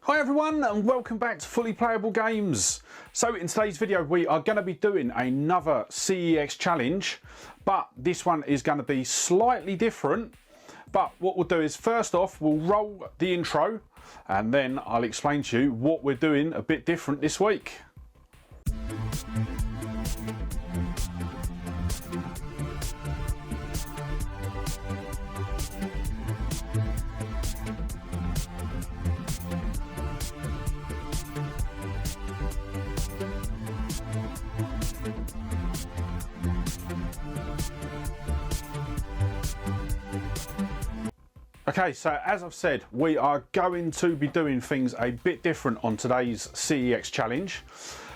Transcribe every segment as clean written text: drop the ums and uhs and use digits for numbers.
Hi everyone and welcome back to Fully Playable Games. So in today's video we are going to be doing another CEX challenge, but this one is going to be slightly different. But what we'll do is first off we'll roll the intro and then I'll explain to you what we're doing a bit different this week. Okay, so as I've said, we are going to be doing things a bit different on today's CEX challenge.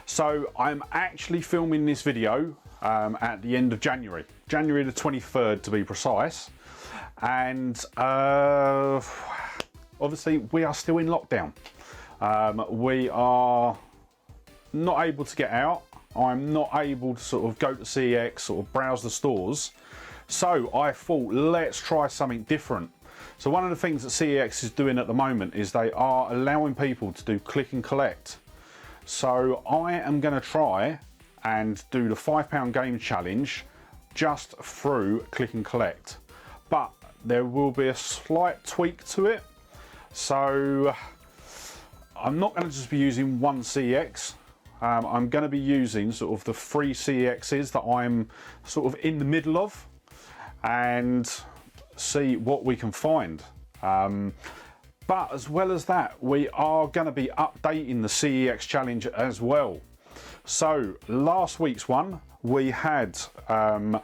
So I'm actually filming this video at the end of January the 23rd to be precise. And obviously we are still in lockdown. We are not able to get out. I'm not able to sort of go to CEX or browse the stores. So I thought, let's try something different. So one of the things that CEX is doing at the moment is they are allowing people to do click and collect. So I am going to try and do the £5 game challenge just through click and collect. But there will be a slight tweak to it. So I'm not going to just be using one CEX. I'm going to be using sort of the free CEXs that I'm sort of in the middle of and see what we can find. But as well as that, we are going to be updating the CEX challenge as well. So last week's one we had I'm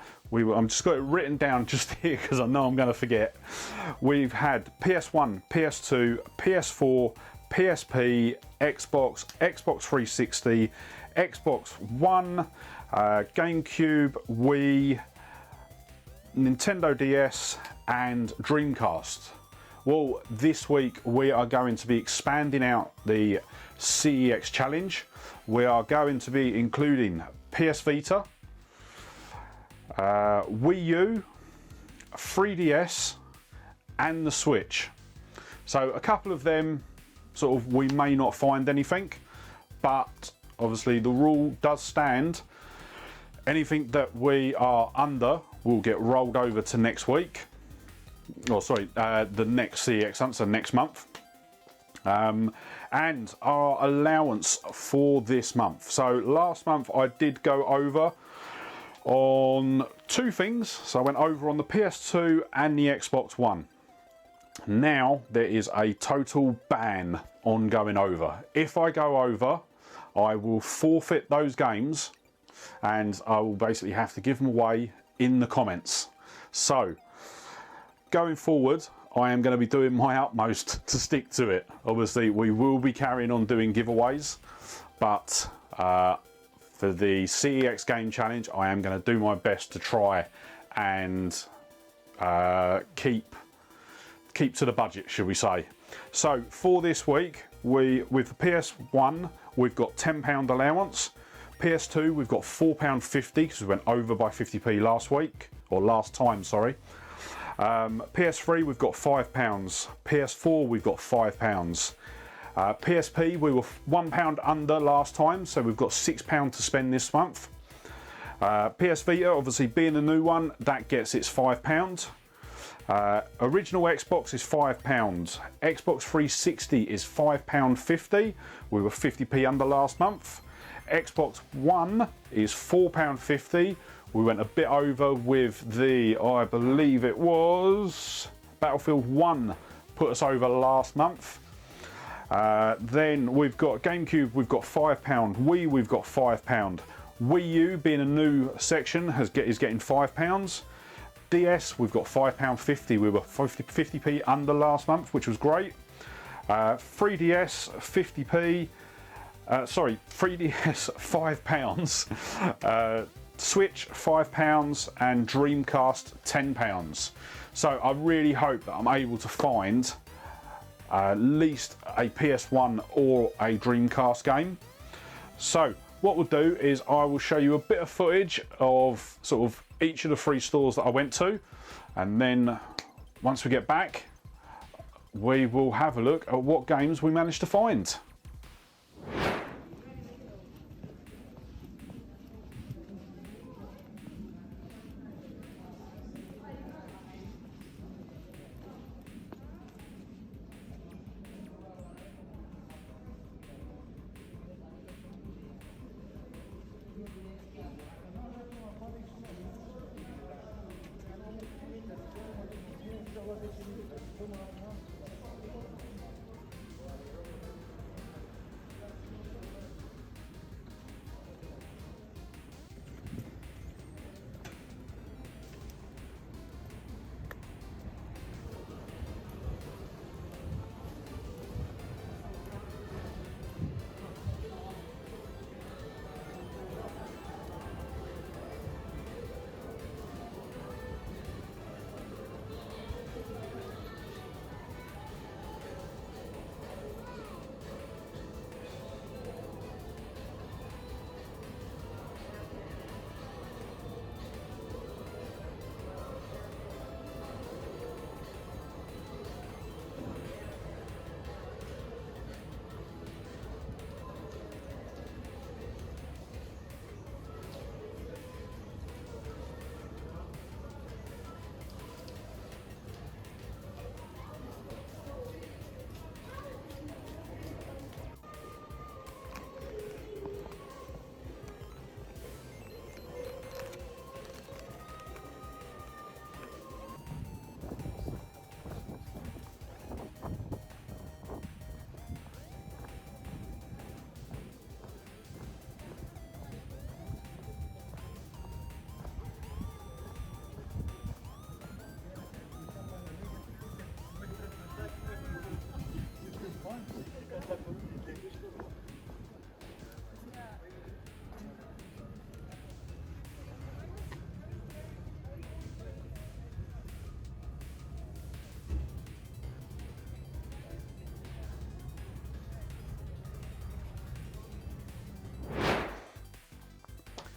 just got it written down just here because I know I'm going to forget. We've had PS1, PS2, PS4, PSP, Xbox, Xbox 360, Xbox One, GameCube, Wii, Nintendo DS and Dreamcast. Well, this week we are going to be expanding out the CEX challenge. We are going to be including PS Vita, Wii U, 3DS and the Switch. So a couple of them sort of we may not find anything, but obviously the rule does stand. Anything that we are under will get rolled over to next week. Oh, sorry, the next CEX hunt, so next month. And our allowance for this month. So last month I did go over on two things. So I went over on the PS2 and the Xbox One. Now there is a total ban on going over. If I go over, I will forfeit those games and I will basically have to give them away in the comments. So going forward I am going to be doing my utmost to stick to it. Obviously we will be carrying on doing giveaways, but for the CEX game challenge I am going to do my best to try and keep to the budget, should we say. So for this week with the PS1 we've got £10 allowance. PS2 we've got £4.50 because we went over by 50p last week, or last time, sorry. PS3 we've got £5, PS4 we've got £5, PSP we were £1 under last time, so we've got £6 to spend this month. PS Vita, obviously being a new one, that gets its £5. Original Xbox is £5, Xbox 360 is £5.50, we were 50p under last month. Xbox One is £4.50. We went a bit over with the, I believe it was Battlefield 1 put us over last month. Then we've got GameCube, we've got £5. Wii, we've got £5. Wii U, being a new section, is getting £5. DS, we've got £5.50. We were 50p under last month, which was great. 3DS, 50p. Sorry, 3DS £5, Switch £5 and Dreamcast £10. So I really hope that I'm able to find at least a PS1 or a Dreamcast game. So what we'll do is I will show you a bit of footage of sort of each of the three stores that I went to, and then once we get back we will have a look at what games we managed to find.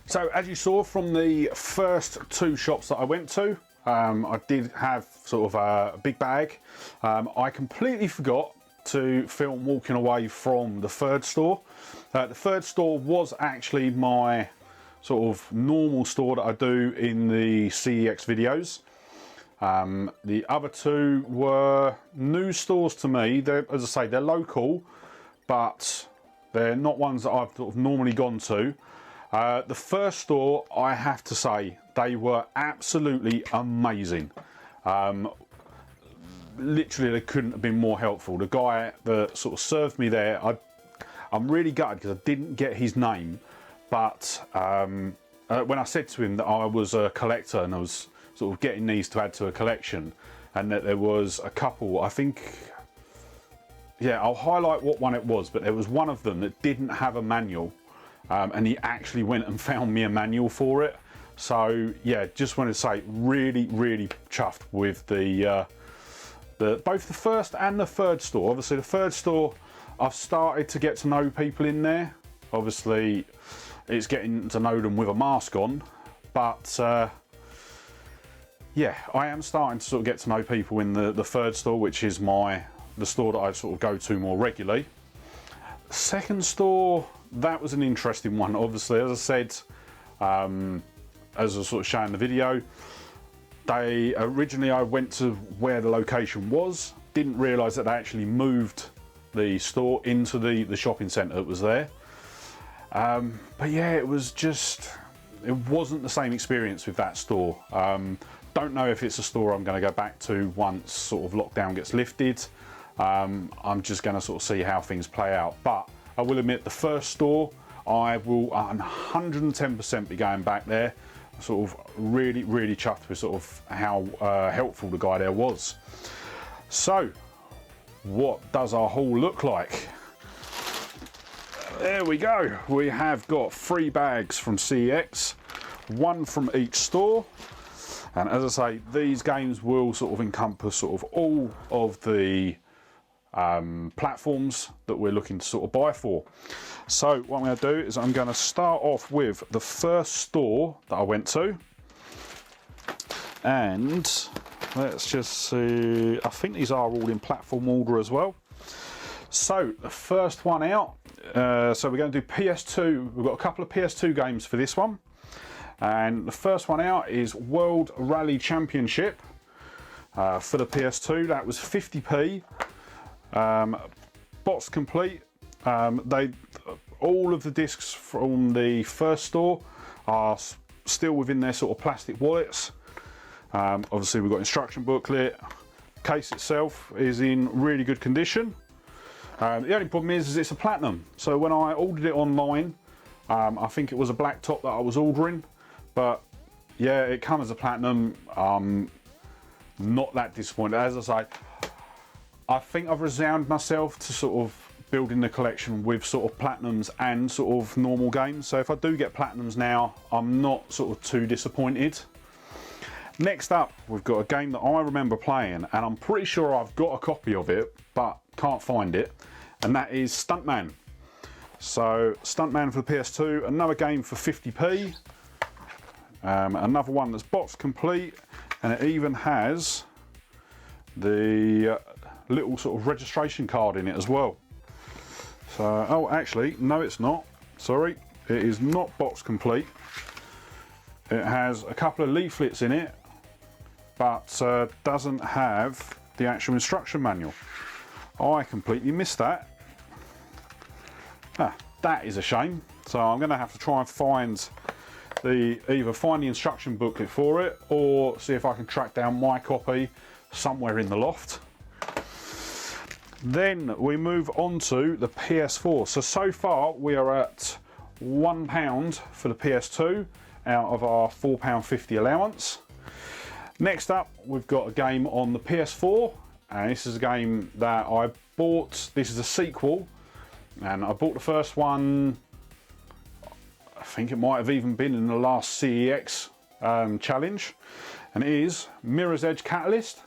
So as you saw from the first two shops that I went to, I did have sort of a big bag. I completely forgot to film walking away from the third store. The third store was actually my sort of normal store that I do in the CEX videos. The other two were new stores to me. They're, as I say, they're local, but they're not ones that I've sort of normally gone to. The first store, I have to say, they were absolutely amazing. Literally, they couldn't have been more helpful. The guy that sort of served me there, I'm really gutted because I didn't get his name, but when I said to him that I was a collector and I was sort of getting these to add to a collection, and that there was a couple, I think, yeah, I'll highlight what one it was, but there was one of them that didn't have a manual. And he actually went and found me a manual for it. So yeah, just wanted to say really chuffed with the both the first and the third store. Obviously the third store, I've started to get to know people in there. Obviously it's getting to know them with a mask on, but yeah, I am starting to sort of get to know people in the third store, which is the store that I sort of go to more regularly. Second store, that was an interesting one. Obviously, as I said, as I was sort of showing the video, originally I went to where the location was, didn't realise that they actually moved the store into the shopping centre that was there. But yeah, it wasn't the same experience with that store. Don't know if it's a store I'm going to go back to once sort of lockdown gets lifted. I'm just going to sort of see how things play out. But I will admit, the first store, I will 110% be going back there. Sort of really chuffed with sort of how helpful the guy there was. So, what does our haul look like? There we go. We have got 3 bags from CEX, 1 from each store. And as I say, these games will sort of encompass sort of all of the platforms that we're looking to sort of buy for. So what I'm going to do is I'm going to start off with the first store that I went to, and let's just see. I think these are all in platform order as well. So the first one out, so we're going to do PS2. We've got a couple of PS2 games for this one. And the first one out is World Rally Championship for the PS2. That was 50p, box complete. All of the discs from the first store are still within their sort of plastic wallets. Obviously we've got instruction booklet. Case itself is in really good condition. The only problem is it's a platinum. So when I ordered it online, I think it was a black top that I was ordering, but yeah, it comes as a platinum. Not that disappointed. As I say, I think I've resigned myself to sort of building the collection with sort of platinums and sort of normal games. So if I do get platinums now, I'm not sort of too disappointed. Next up, we've got a game that I remember playing, and I'm pretty sure I've got a copy of it, but can't find it, and that is Stuntman. So Stuntman for the PS2, another game for 50p, another one that's box complete, and it even has the little sort of registration card in it as well. So, oh actually, no it's not, sorry, it is not box complete. It has a couple of leaflets in it, but doesn't have the actual instruction manual. I completely missed that. That is a shame. So I'm going to have to try and find either find the instruction booklet for it, or see if I can track down my copy somewhere in the loft. Then we move on to the PS4. So far we are at £1 for the PS2 out of our £4.50 allowance. Next up, we've got a game on the PS4, and this is a game that I bought. This is a sequel, and I bought the first one, I think it might have even been in the last CEX challenge, and it is Mirror's Edge Catalyst.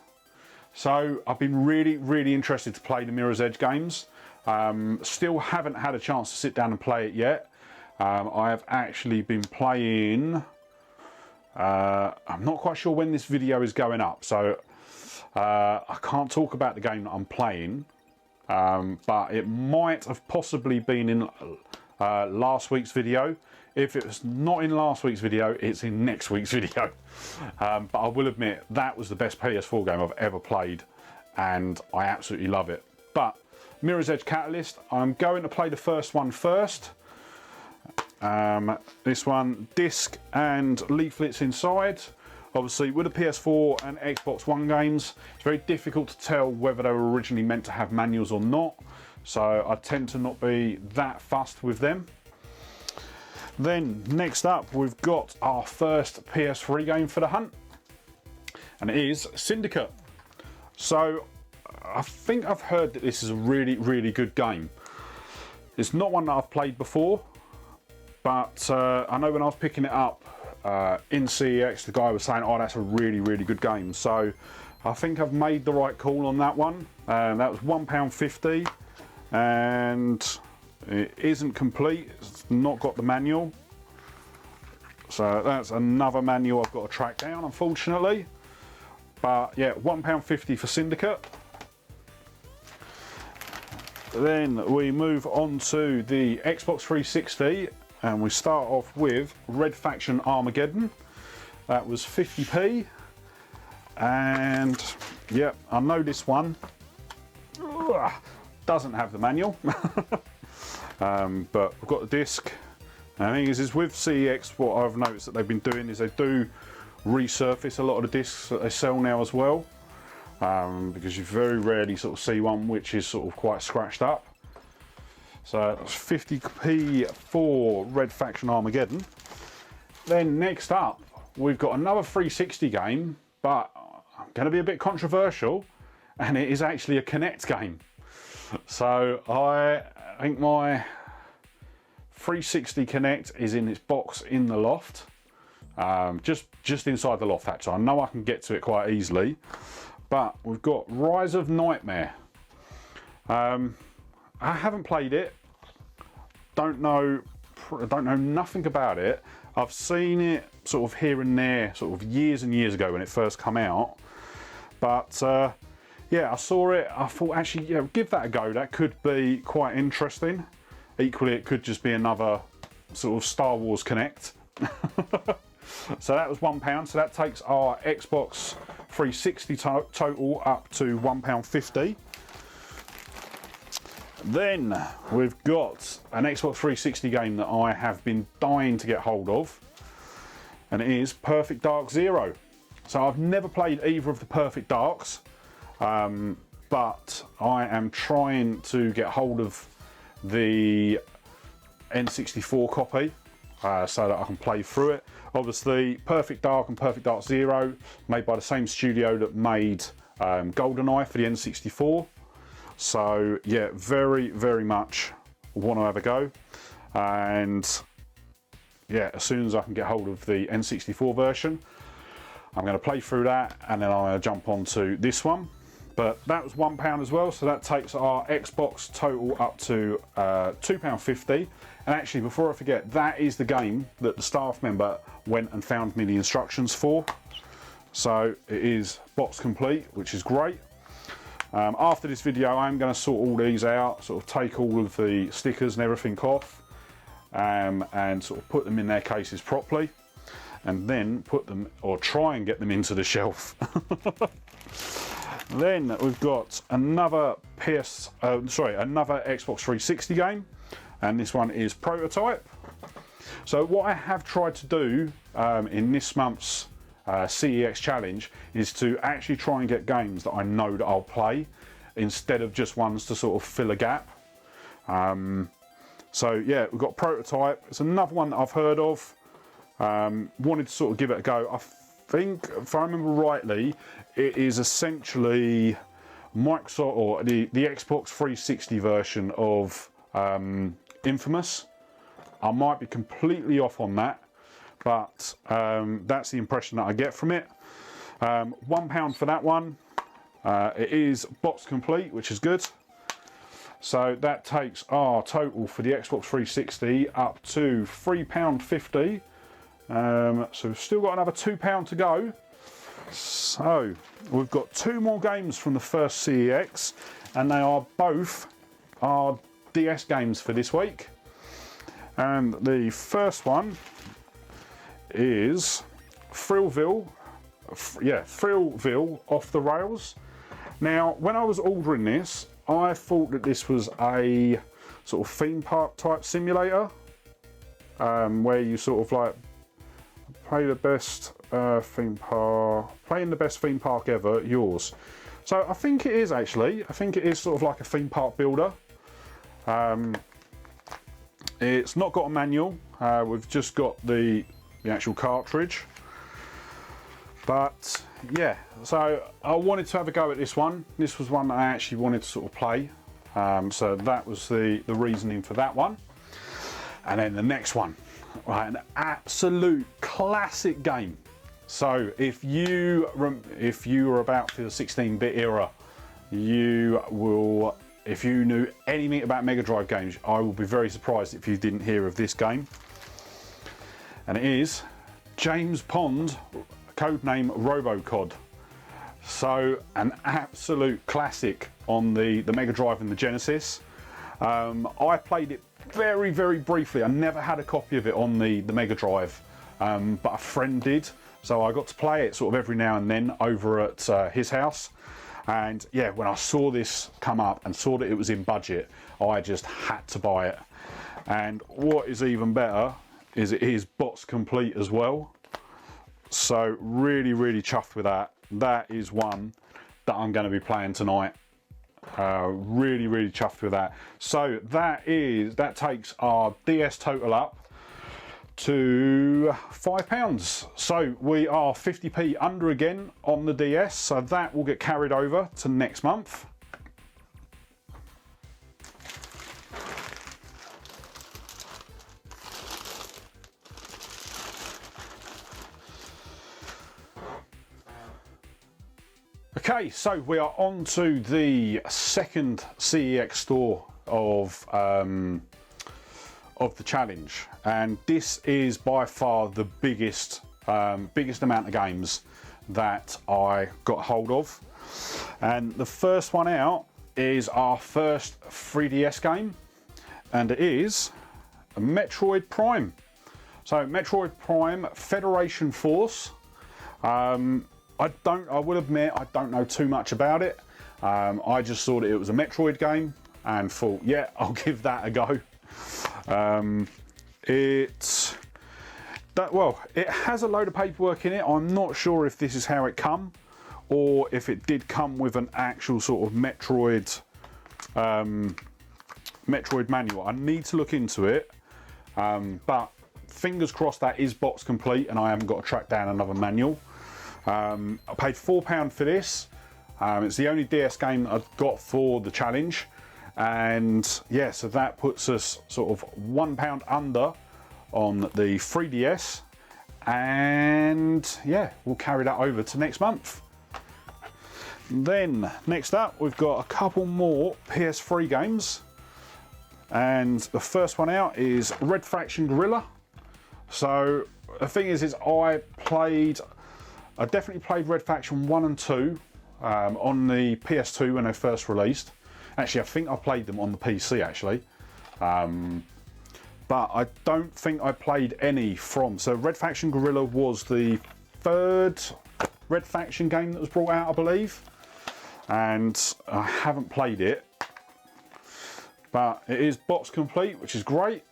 So I've been really interested to play the Mirror's Edge games. Still haven't had a chance to sit down and play it yet. I have actually been playing, I'm not quite sure when this video is going up, so I can't talk about the game that I'm playing, but it might have possibly been in last week's video. If it was not in last week's video, it's in next week's video. But I will admit, that was the best PS4 game I've ever played, and I absolutely love it. But Mirror's Edge Catalyst, I'm going to play the first one first. This one, disc and leaflets inside. Obviously with the PS4 and Xbox One games, it's very difficult to tell whether they were originally meant to have manuals or not, so I tend to not be that fussed with them. Then next up, we've got our first PS3 game for the hunt, and it is Syndicate. So I think I've heard that this is a really good game. It's not one that I've played before, but I know when I was picking it up in CEX, the guy was saying, oh, that's a really good game. So I think I've made the right call on that one. That was £1.50, and it isn't complete. It's not got the manual. So that's another manual I've got to track down, unfortunately. But yeah, £1.50 for Syndicate. Then we move on to the Xbox 360, and we start off with Red Faction Armageddon. That was 50p, and yeah, I know this one doesn't have the manual. But we've got the disc. And the thing is with CEX, what I've noticed that they've been doing is they do resurface a lot of the discs that they sell now as well, because you very rarely sort of see one which is sort of quite scratched up. So that's 50p for Red Faction Armageddon. Then next up, we've got another 360 game, but I'm going to be a bit controversial, and it is actually a Kinect game. So I think my 360 Kinect is in its box in the loft, just inside the loft actually. I know I can get to it quite easily, but we've got Rise of Nightmare. I haven't played it, don't know nothing about it. I've seen it sort of here and there, sort of years and years ago when it first came out. But yeah, I saw it, I thought actually, yeah, give that a go. That could be quite interesting. Equally, it could just be another sort of Star Wars Connect. So that was £1, so that takes our Xbox 360 total up to £1.50. Then we've got an Xbox 360 game that I have been dying to get hold of, and it is Perfect Dark Zero. So I've never played either of the Perfect Darks, but I am trying to get hold of the N64 copy so that I can play through it. Obviously, Perfect Dark and Perfect Dark Zero, made by the same studio that made GoldenEye for the N64. So yeah, very, very much want to have a go. And yeah, as soon as I can get hold of the N64 version, I'm going to play through that, and then I'm going to jump onto this one. But that was £1 as well, so that takes our Xbox total up to £2.50. And actually, before I forget, that is the game that the staff member went and found me the instructions for. So it is box complete, which is great. After this video, I'm going to sort all these out, sort of take all of the stickers and everything off, and sort of put them in their cases properly, and then put them, or try and get them into the shelf. Then we've got another another Xbox 360 game, and this one is Prototype. So what I have tried to do in this month's CEX challenge is to actually try and get games that I know that I'll play, instead of just ones to sort of fill a gap. So yeah, we've got Prototype. It's another one that I've heard of. Wanted to sort of give it a go. I think, if I remember rightly, it is essentially Microsoft, or the Xbox 360 version of Infamous. I might be completely off on that, but that's the impression that I get from it. £1 for that one. It is box complete, which is good. So that takes our total for the Xbox 360 up to £3.50. So we've still got another £2 to go. So we've got 2 more games from the first CEX, and they are both our DS games for this week. And the first one is Thrillville Off the Rails. Now, when I was ordering this, I thought that this was a sort of theme park type simulator, where you sort of like play the best playing the best theme park ever, yours. So I think it is actually. I think it is sort of like a theme park builder. It's not got a manual. We've just got the actual cartridge. But yeah, so I wanted to have a go at this one. This was one that I actually wanted to sort of play. So that was the reasoning for that one. And then the next one, right, an absolute classic game. So if you were about to the 16-bit era, you will, if you knew anything about Mega Drive games, I will be very surprised if you didn't hear of this game. And it is James Pond, codename Robocod. So an absolute classic on the Mega Drive and the Genesis. I played it very, very briefly. I never had a copy of it on the Mega Drive, but a friend did. So I got to play it sort of every now and then over at his house. And yeah, when I saw this come up and saw that it was in budget, I just had to buy it. And what is even better is it is box complete as well. So really, really chuffed with that. That is one that I'm going to be playing tonight. Really, really chuffed with that. So that takes our DS total up to £5. So we are 50p under again on the DS. So that will get carried over to next month. Okay, so we are on to the second CEX store of the challenge, and this is by far the biggest amount of games that I got hold of. And the first one out is our first 3DS game, and it is Metroid Prime. So Metroid Prime Federation Force. I will admit I don't know too much about it. I just thought it was a Metroid game and thought, yeah, I'll give that a go. It has a load of paperwork in it. I'm not sure if this is how it come, or if it did come with an actual sort of Metroid manual. I need to look into it, but fingers crossed that is box complete and I haven't got to track down another manual. I paid £4 for this. It's the only DS game that I've got for the challenge, and yeah, so that puts us sort of £1 under on the 3DS, and yeah, we'll carry that over to next month. Then next up, we've got a couple more PS3 games, and the first one out is Red Faction Guerrilla. So the thing is I definitely played Red Faction 1 and 2 on the PS2 when they first released. Actually, I think I played them on the PC actually. But I don't think I played any from. So Red Faction Guerrilla was the third Red Faction game that was brought out, I believe. And I haven't played it. But it is box complete, which is great.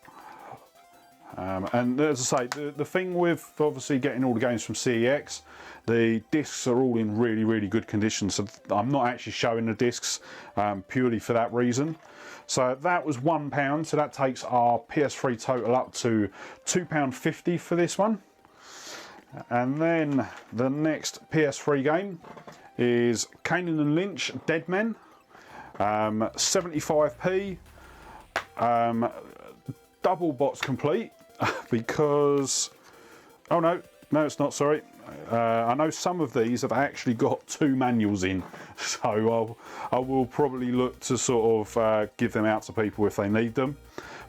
And as I say, the thing with obviously getting all the games from CEX, the discs are all in really, really good condition. So I'm not actually showing the discs purely for that reason. So that was £1. So that takes our PS3 total up to £2.50 for this one. And then the next PS3 game is Kane and Lynch Dead Men. 75p. Double box complete because it's not, sorry. I know some of these have actually got 2 manuals in, so I will probably look to sort of give them out to people if they need them.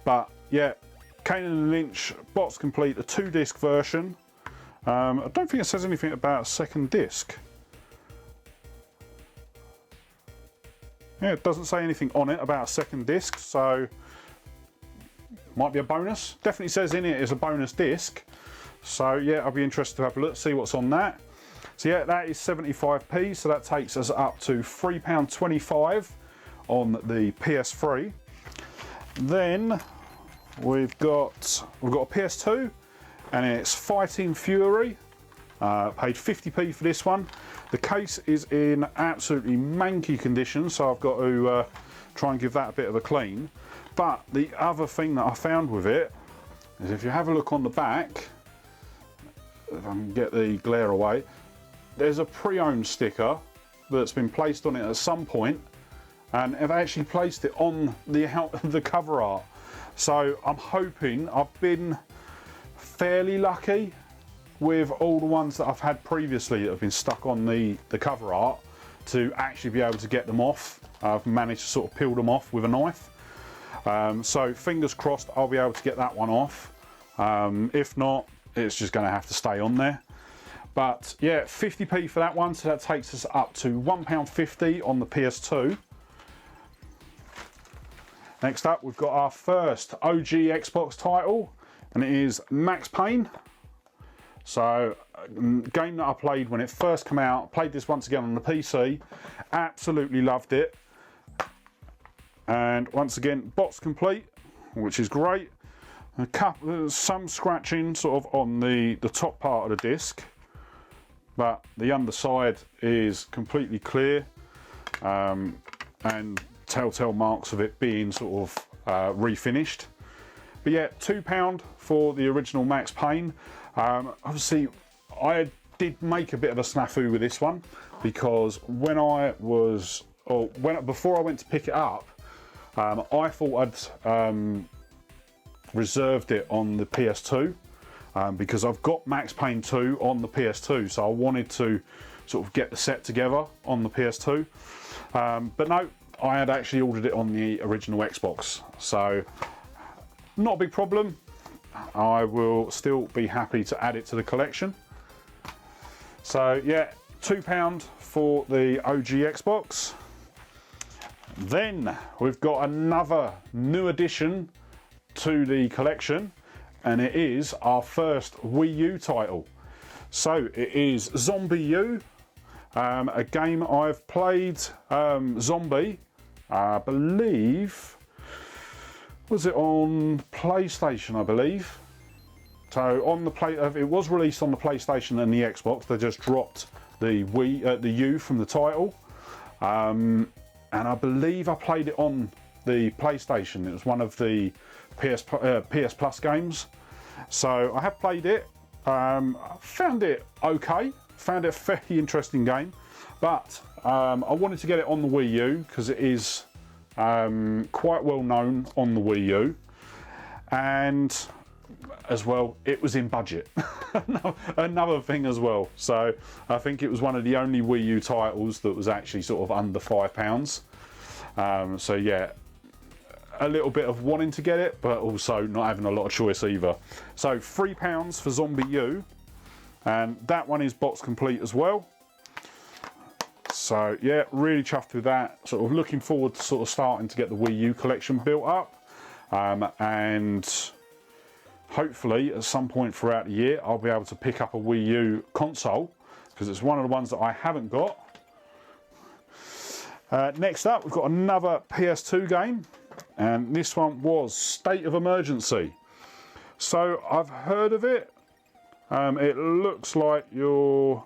But yeah, Kane and Lynch box complete, a 2-disc version. I don't think it says anything about a second disc. Yeah, it doesn't say anything on it about a second disc, so might be a bonus. Definitely says in it is a bonus disc. So yeah, I'll be interested to have a look, see what's on that. So yeah, that is 75p, so that takes us up to £3.25 on the PS3. Then we've got a PS2, and it's Fighting Fury. Paid 50p for this one. The case is in absolutely manky condition, so I've got to try and give that a bit of a clean. But the other thing that I found with it is if you have a look on the back, if I can get the glare away, there's a pre-owned sticker that's been placed on it at some point, and I've actually placed it on the cover art. So I'm hoping, I've been fairly lucky with all the ones that I've had previously that have been stuck on the cover art to actually be able to get them off. I've managed to sort of peel them off with a knife. So fingers crossed I'll be able to get that one off. If not, it's just going to have to stay on there. But yeah, 50p for that one, so that takes us up to £1.50 on the PS2. Next up, we've got our first OG Xbox title, and it is Max Payne. So, a game that I played when it first came out, played this once again on the PC, absolutely loved it. And once again, box complete, which is great. Some scratching sort of on the top part of the disc, but the underside is completely clear, and telltale marks of it being sort of refinished. But yeah, £2 for the original Max Payne. Obviously, I did make a bit of a snafu with this one because before I went to pick it up, I thought I'd reserved it on the PS2 because I've got Max Payne 2 on the PS2, so I wanted to sort of get the set together on the PS2. But no, I had actually ordered it on the original Xbox, so not a big problem. I will still be happy to add it to the collection. So yeah, £2 for the OG Xbox. Then we've got another new addition to the collection, and it is our first Wii U title. So it is Zombie U, a game I've played. Zombie, I believe, was it on PlayStation, I believe. So on the it was released on the PlayStation and the Xbox. They just dropped the the U from the title, and I believe I played it on the PlayStation. It was one of the PS Plus games. So I have played it. Found it okay. Found it a fairly interesting game, but I wanted to get it on the Wii U because it is quite well known on the Wii U, and as well, it was in budget. Another thing as well. So I think it was one of the only Wii U titles that was actually sort of under £5. So yeah, a little bit of wanting to get it, but also not having a lot of choice either. So £3 for Zombie U, and that one is box complete as well. So yeah, really chuffed with that. Sort of looking forward to sort of starting to get the Wii U collection built up, and hopefully at some point throughout the year I'll be able to pick up a Wii U console, because it's one of the ones that I haven't got. Next up, we've got another PS2 game, and this one was State of Emergency. So I've heard of it. It looks like your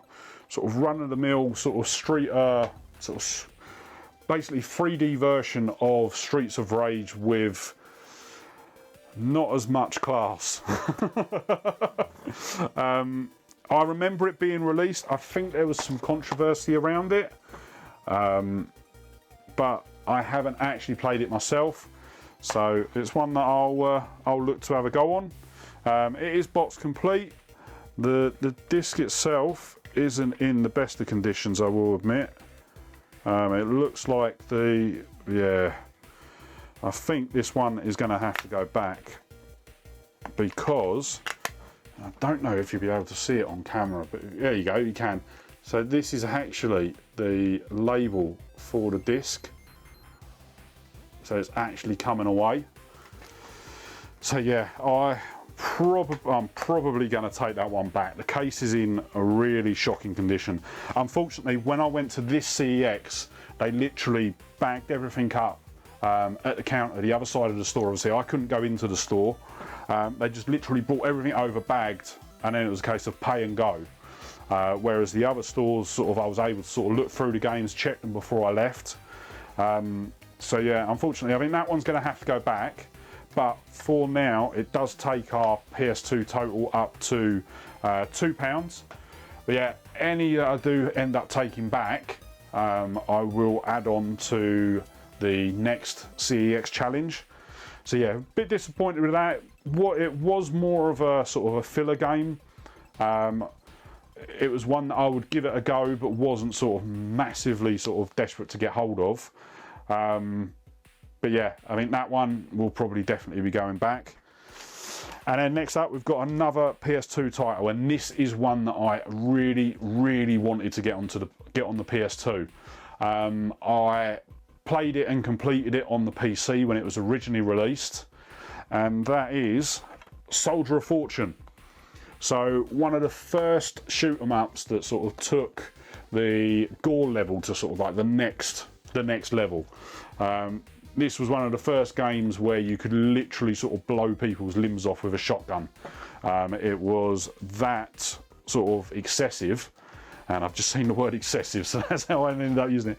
sort of run-of-the-mill sort of street, sort of basically 3D version of Streets of Rage with not as much class. I remember it being released. I think there was some controversy around it, but I haven't actually played it myself. So it's one that I'll look to have a go on. It is box complete. The disc itself isn't in the best of conditions, I will admit. It looks like I think this one is going to have to go back, because I don't know if you'll be able to see it on camera, but there you go, you can. So this is actually the label for the disc. So it's actually coming away. So yeah, I'm probably going to take that one back. The case is in a really shocking condition. Unfortunately, when I went to this CEX, they literally bagged everything up at the counter, the other side of the store. Obviously, I couldn't go into the store. They just literally brought everything over bagged, and then it was a case of pay and go. Whereas the other stores, sort of, I was able to sort of look through the games, check them before I left. So yeah, unfortunately, I think that one's going to have to go back. But for now, it does take our PS2 total up to £2. But yeah, any that I do end up taking back, I will add on to the next CEX challenge. So yeah, a bit disappointed with that. It was more of a sort of a filler game. It was one that I would give it a go, but wasn't sort of massively sort of desperate to get hold of. But yeah, I think that one will probably definitely be going back. And then next up, we've got another PS2 title, and this is one that I really, really wanted to get on the PS2. I played it and completed it on the PC when it was originally released, and that is Soldier of Fortune. So one of the first shoot 'em ups that sort of took the gore level to sort of like the next level. This was one of the first games where you could literally sort of blow people's limbs off with a shotgun. It was that sort of excessive, and I've just seen the word excessive, so that's how I ended up using it.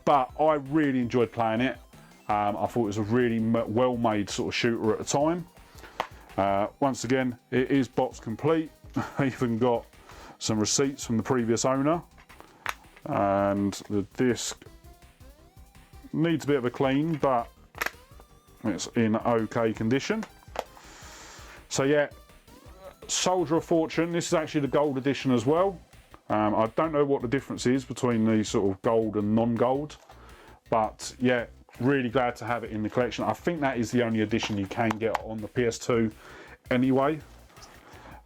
But I really enjoyed playing it. I thought it was a really well-made sort of shooter at the time. Once again, it is box complete. I even got some receipts from the previous owner, and the disc needs a bit of a clean, but it's in okay condition. So yeah, Soldier of Fortune. This is actually the gold edition as well. I don't know what the difference is between the sort of gold and non-gold, but yeah, really glad to have it in the collection. I think that is the only edition you can get on the PS2 anyway.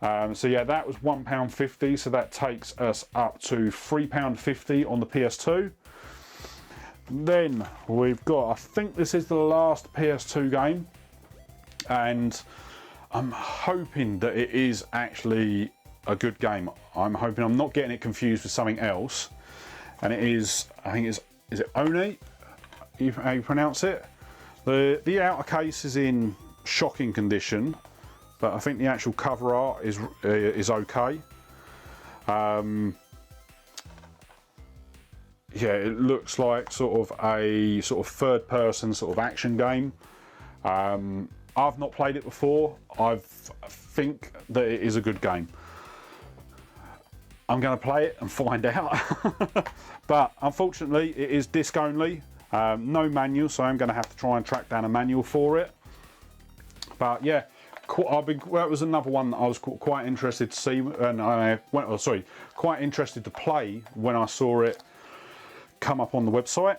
So yeah, that was £1.50, so that takes us up to £3.50 on the PS2. Then we've got, I think this is the last PS2 game, and I'm hoping that it is actually a good game. I'm hoping I'm not getting it confused with something else, and it is, I think it's, is it Oni? How you pronounce it? The outer case is in shocking condition, but I think the actual cover art is okay. Yeah, it looks like sort of a third person sort of action game. I've not played it before. I think that it is a good game. I'm going to play it and find out. But unfortunately it is disc only, no manual, so I'm going to have to try and track down a manual for it. But yeah, that was another one that I was quite interested to see, and quite interested to play when I saw it come up on the website.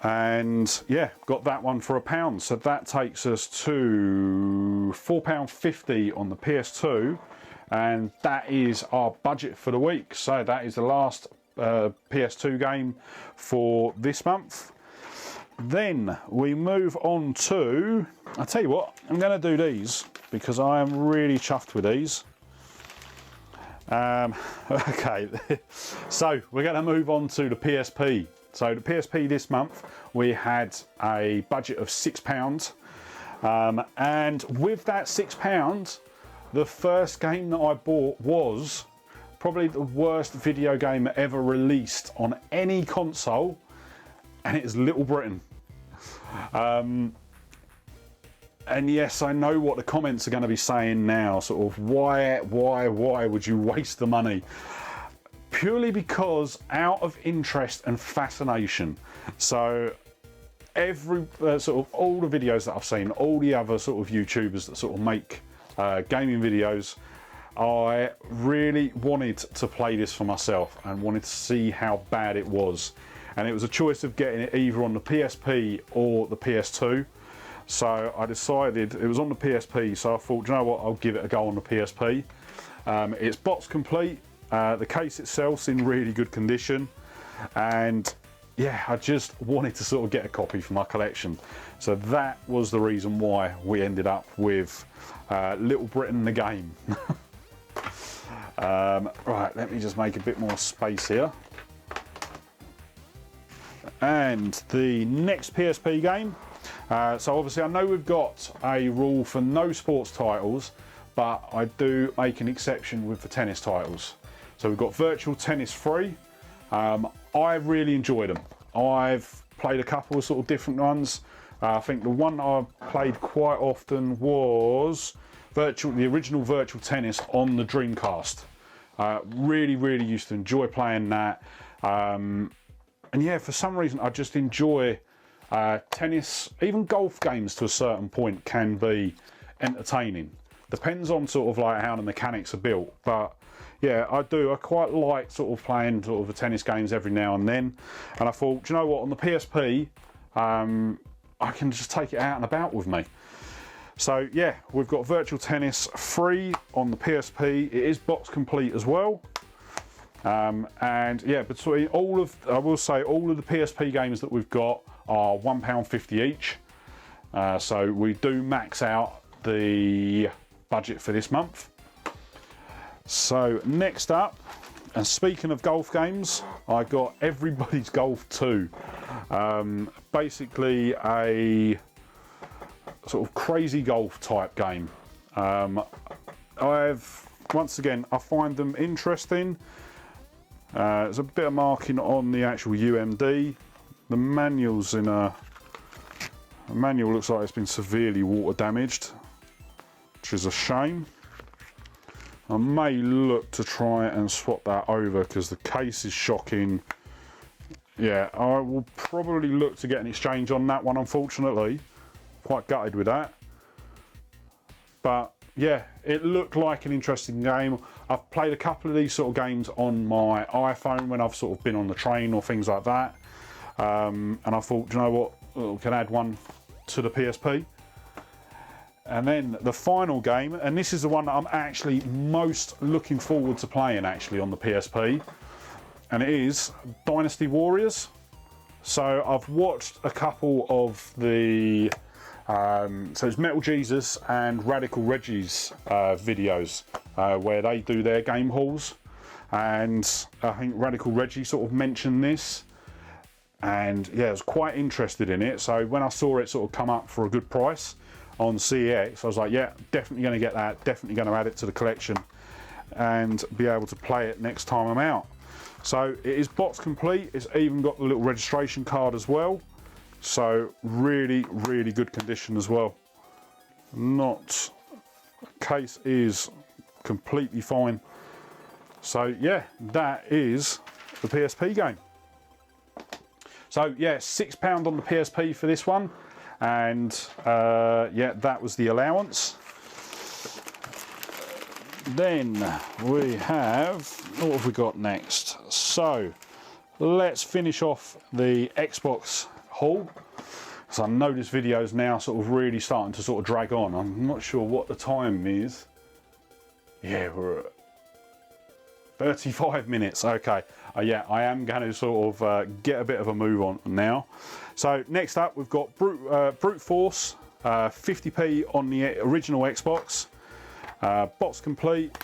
And yeah, got that one for £1, so that takes us to £4.50 on the PS2, and that is our budget for the week. So that is the last PS2 game for this month. Then we move on to, I'll tell you what, I'm going to do these because I am really chuffed with these. Okay, so we're going to move on to the PSP. So the PSP this month, we had a budget of £6, and with that £6, the first game that I bought was probably the worst video game ever released on any console, and it is Little Britain. And yes, I know what the comments are going to be saying now, sort of why would you waste the money? Purely because out of interest and fascination. So every sort of all the videos that I've seen, all the other sort of YouTubers that sort of make gaming videos, I really wanted to play this for myself and wanted to see how bad it was. And it was a choice of getting it either on the PSP or the PS2. So I decided it was on the PSP, so I thought, you know what, I'll give it a go on the PSP. It's box complete. The case itself's in really good condition, and yeah, I just wanted to sort of get a copy for my collection. So that was the reason why we ended up with Little Britain the game. Right, let me just make a bit more space here. And the next PSP game, so obviously I know we've got a rule for no sports titles, but I do make an exception with the tennis titles. So we've got Virtual Tennis 3. I really enjoyed them. I've played a couple of sort of different ones. I think the one I played quite often was the original Virtual Tennis on the Dreamcast. Really used to enjoy playing that. And yeah, for some reason I just enjoy tennis. Even golf games to a certain point can be entertaining. Depends on sort of like how the mechanics are built, but yeah, I quite like sort of playing sort of the tennis games every now and then. And I thought, do you know what, on the PSP, I can just take it out and about with me. So yeah, we've got Virtual Tennis 3 on the PSP. It is box complete as well. And yeah, between all of, I will say, all of the PSP games that we've got are £1.50 each. So we do max out the budget for this month. So next up, and speaking of golf games, I got Everybody's Golf 2. Basically a sort of crazy golf type game. Once again, I find them interesting. There's a bit of marking on the actual UMD. The manual's the manual looks like it's been severely water damaged, which is a shame. I may look to try and swap that over because the case is shocking. Yeah, I will probably look to get an exchange on that one, unfortunately. Quite gutted with that. But yeah, it looked like an interesting game. I've played a couple of these sort of games on my iPhone when I've sort of been on the train or things like that. And I thought, you know what, we can add one to the PSP. And then the final game, and this is the one that I'm actually most looking forward to playing actually on the PSP, and it is Dynasty Warriors. So I've watched a couple of the, so it's Metal Jesus and Radical Reggie's videos where they do their game hauls, and I think Radical Reggie sort of mentioned this, and yeah, I was quite interested in it. So when I saw it sort of come up for a good price on CEX, I was like, yeah, definitely going to get that, definitely going to add it to the collection and be able to play it next time I'm out. So it is box complete, it's even got the little registration card as well, so really good condition as well. Case is completely fine. So yeah, that is the PSP game. So yeah, £6 on the PSP for this one, and yeah, that was the allowance. Then we have, what have we got next? So let's finish off the Xbox haul. So I know this video is now sort of really starting to sort of drag on. I'm not sure what the time is. Yeah, we're at 35 minutes. Okay. Yeah, I am going to sort of get a bit of a move on now. So next up, we've got Brute Force, 50p on the original Xbox. Box complete.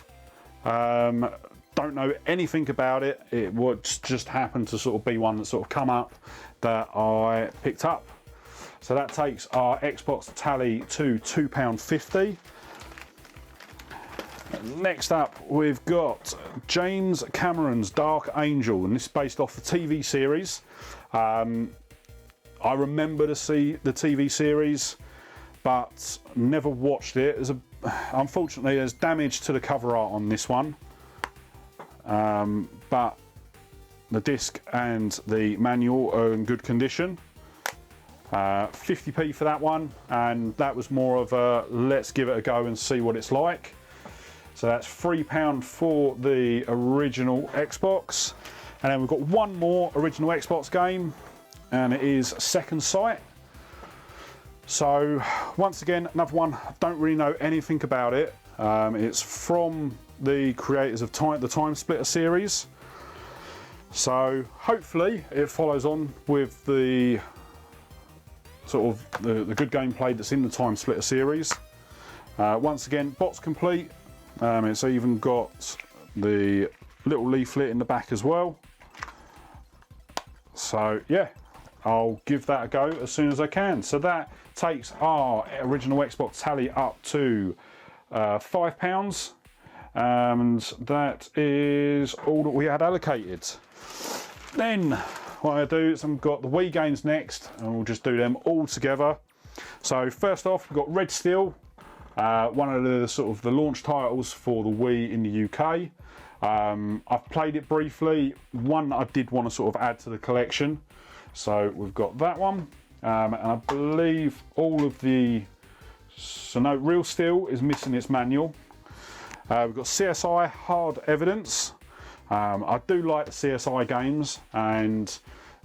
Don't know anything about it. It would just happen to sort of be one that sort of come up that I picked up. So that takes our Xbox tally to £2.50. Next up, we've got James Cameron's Dark Angel, and this is based off the TV series. I remember to see the TV series, but never watched it. Unfortunately, there's damage to the cover art on this one, but the disc and the manual are in good condition. 50p for that one, and that was more of a let's give it a go and see what it's like. So that's £3 for the original Xbox. And then we've got one more original Xbox game, and it is Second Sight. So once again, another one, I don't really know anything about it. It's from the creators of the Time Splitter series. So hopefully it follows on with the sort of the good gameplay that's in the Time Splitter series. Once again, box complete. It's even got the little leaflet in the back as well. So yeah, I'll give that a go as soon as I can. So that takes our original Xbox tally up to £5, and that is all that we had allocated. Then what I do is I've got the Wii games next, and we'll just do them all together. So first off, we've got Red Steel, one of the sort of the launch titles for the Wii in the UK. I've played it briefly, one I did want to sort of add to the collection. So we've got that one, and I believe all of the, so no, Real Steel is missing its manual. We've got CSI Hard Evidence. I do like the CSI games, and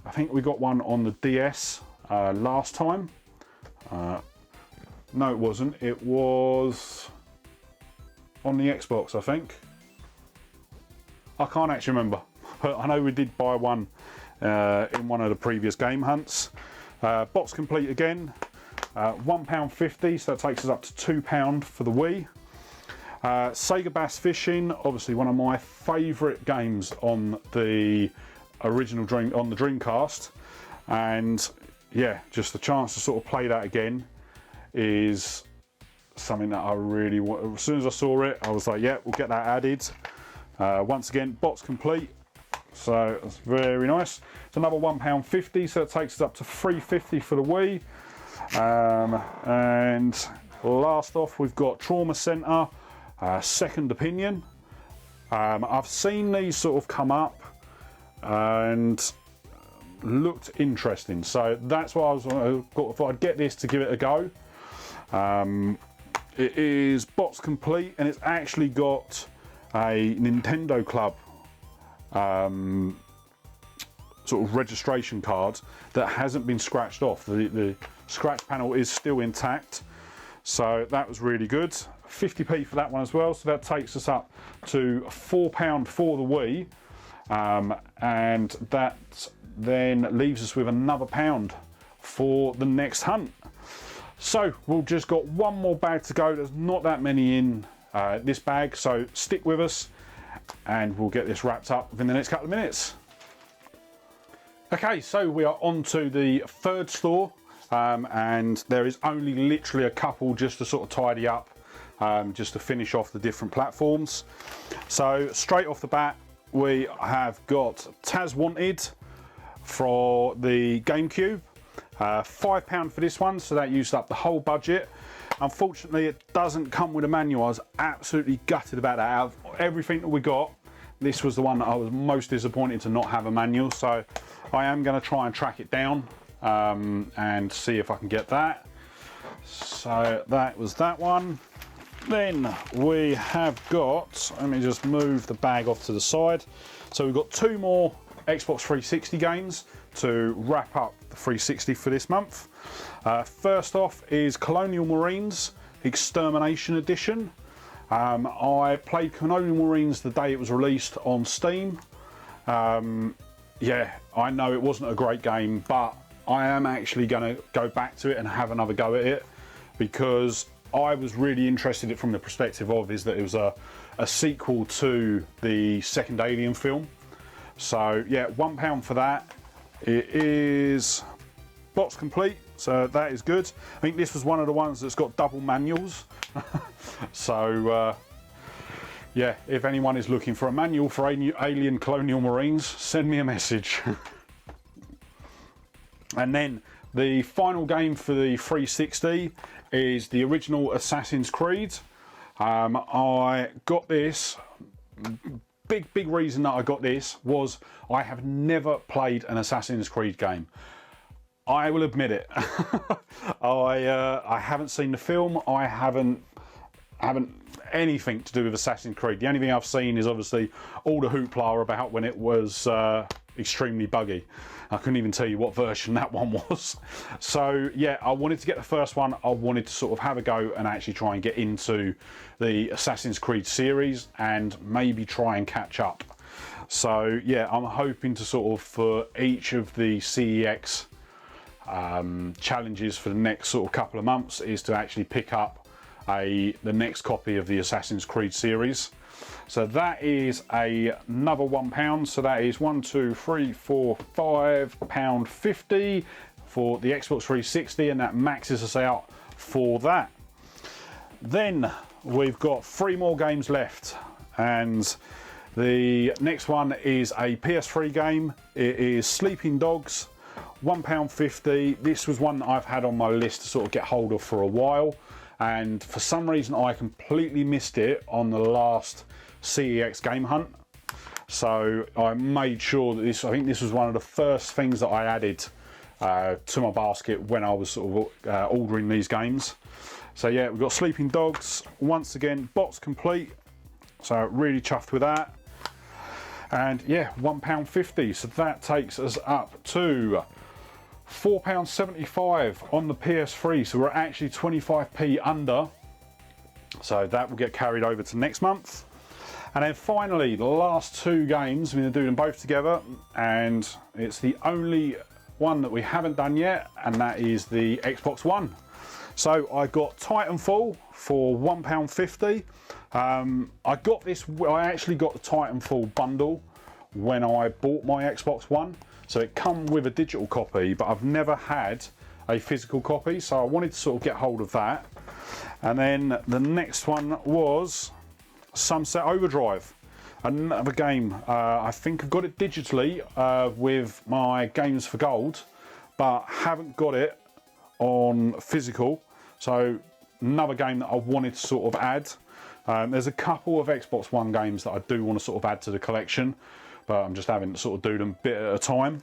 I think we got one on the DS last time. No, it wasn't. It was on the Xbox, I think. I can't actually remember, but I know we did buy one in one of the previous game hunts. Box complete again, £1.50, so that takes us up to £2 for the Wii. Sega Bass Fishing, obviously one of my favourite games on the original on the Dreamcast, and yeah, just the chance to sort of play that again is something that I really want. As soon as I saw it, I was like, yeah, we'll get that added. Once again, box complete, so that's very nice. It's another £1.50, so it takes us up to £3.50 for the Wii. And last off, we've got Trauma Centre, Second Opinion. I've seen these sort of come up and looked interesting, so that's why I thought I'd get this to give it a go. It is box complete, and it's actually got a Nintendo Club sort of registration card that hasn't been scratched off. The scratch panel is still intact, So that was really good. 50p for that one as well. So that takes us up to £4 for the Wii. And that then leaves us with another £1 for the next hunt. So we've just got one more bag to go. There's not that many in this bag, so stick with us and we'll get this wrapped up within the next couple of minutes. Okay, so we are on to the third store, and there is only literally a couple just to sort of tidy up, just to finish off the different platforms. So straight off the bat, we have got Taz Wanted for the GameCube. £5 for this one, so that used up the whole budget. Unfortunately, it doesn't come with a manual. I was absolutely gutted about that. Out of everything that we got, this was the one that I was most disappointed to not have a manual. So I am going to try and track it down and see if I can get that. So that was that one. Then we have got, let me just move the bag off to the side. So we've got two more Xbox 360 games to wrap up the 360 for this month. First off is Colonial Marines Extermination Edition. I played Colonial Marines the day it was released on Steam. Yeah, I know it wasn't a great game, but I am actually going to go back to it and have another go at it, because I was really interested in it from the perspective of is that it was a sequel to the second Alien film. So yeah, £1 for that. It is box complete, so that is good. I think this was one of the ones that's got double manuals. So yeah, if anyone is looking for a manual for Alien Colonial Marines, send me a message. And then the final game for the 360 is the original Assassin's Creed. I got this. Big reason that I got this was I have never played an Assassin's Creed game. I will admit it. I haven't seen the film. I haven't anything to do with Assassin's Creed. The only thing I've seen is obviously all the hoopla about when it was extremely buggy. I couldn't even tell you what version that one was. So yeah, I wanted to get the first one. I wanted to sort of have a go and actually try and get into the Assassin's Creed series and maybe try and catch up. So yeah, I'm hoping to sort of, for each of the CEX challenges for the next sort of couple of months, is to actually pick up the next copy of the Assassin's Creed series. So that is another £1. So that is £5.50 for the Xbox 360, and that maxes us out for that. Then we've got 3 more games left, and the next one is a PS3 game. It is Sleeping Dogs, £1.50. This was one that I've had on my list to sort of get hold of for a while, and for some reason I completely missed it on the last CEX game hunt. So I made sure that I think this was one of the first things that I added to my basket when I was sort of ordering these games. So yeah, we've got Sleeping Dogs, once again box complete, so really chuffed with that. And yeah, £1.50, so that takes us up to £4.75 on the PS3, so we're actually 25p under, so that will get carried over to next month. And then finally, the last 2 games, we're going to do them both together, and it's the only one that we haven't done yet, and that is the Xbox One. So I got Titanfall for £1.50. I actually got the Titanfall bundle when I bought my Xbox One. So it come with a digital copy, but I've never had a physical copy, so I wanted to sort of get hold of that. And then the next one was Sunset Overdrive, another game. I think I've got it digitally with my Games for Gold, but haven't got it on physical. So another game that I wanted to sort of add. There's a couple of Xbox One games that I do want to sort of add to the collection, but I'm just having to sort of do them a bit at a time.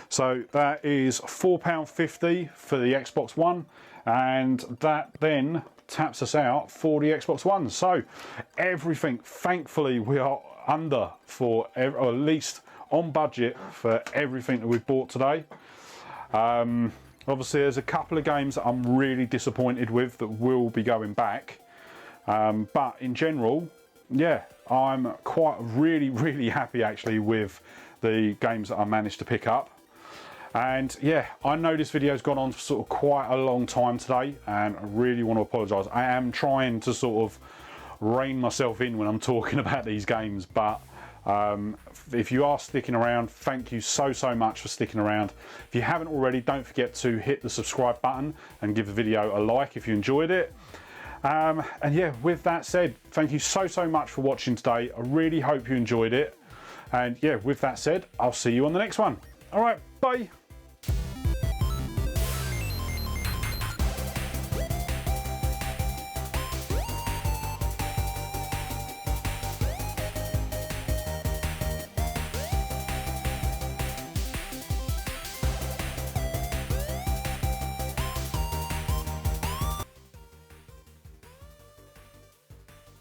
So that is £4.50 for the Xbox One, and that then taps us out for the Xbox One. So everything, thankfully, we are under for, or at least on budget for everything that we've bought today. Obviously there's a couple of games that I'm really disappointed with that will be going back, but in general, yeah, I'm quite really happy actually with the games that I managed to pick up. And yeah, I know this video's gone on for sort of quite a long time today, and I really want to apologise. I am trying to sort of rein myself in when I'm talking about these games, but if you are sticking around, thank you so much for sticking around. If you haven't already, don't forget to hit the subscribe button and give the video a like if you enjoyed it. And yeah, with that said, thank you so much for watching today. I really hope you enjoyed it. And yeah, with that said, I'll see you on the next one. All right, bye.